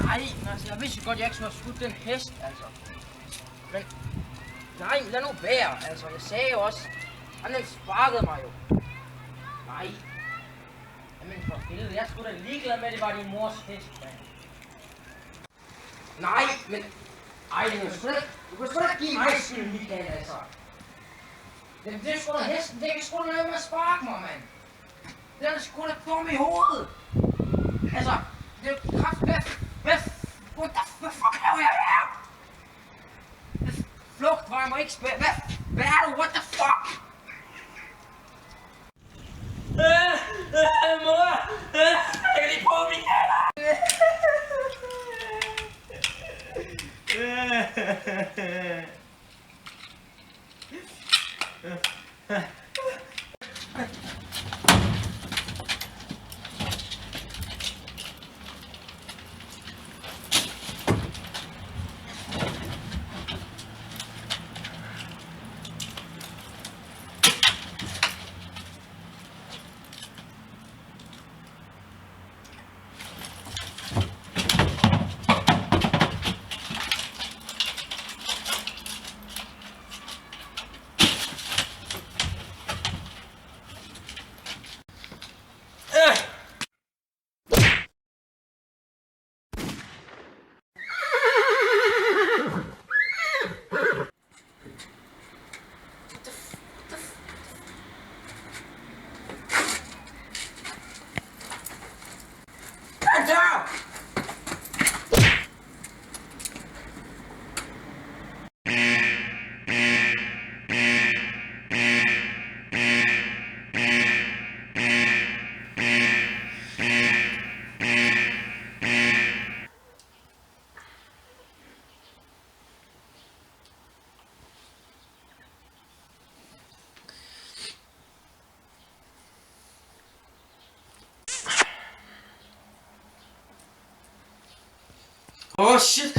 Nej, altså, jeg vidste godt, jeg ikke skulle have skudt den hest, altså. Men, nej, lad nu være, altså. Jeg sagde jo også, han sparkede mig jo. Nej. Jamen for helvede, jeg skulle da ligeglad med, at det var din mors hest, mand. Nej, men... Ej, du kan sgu da give mig skylden, Michael, altså. Det er sgu da hesten, det kan sgu da lade med at sparke mig, mand. Det er sgu da dum i hovedet. Altså, det er jo kraft... What the fuck er jeg her? Flugt, hvor jeg må ikke spille... Hvad er du? What the fuck? Mor! Jeg kan lige prøve min hænder! Oh shit!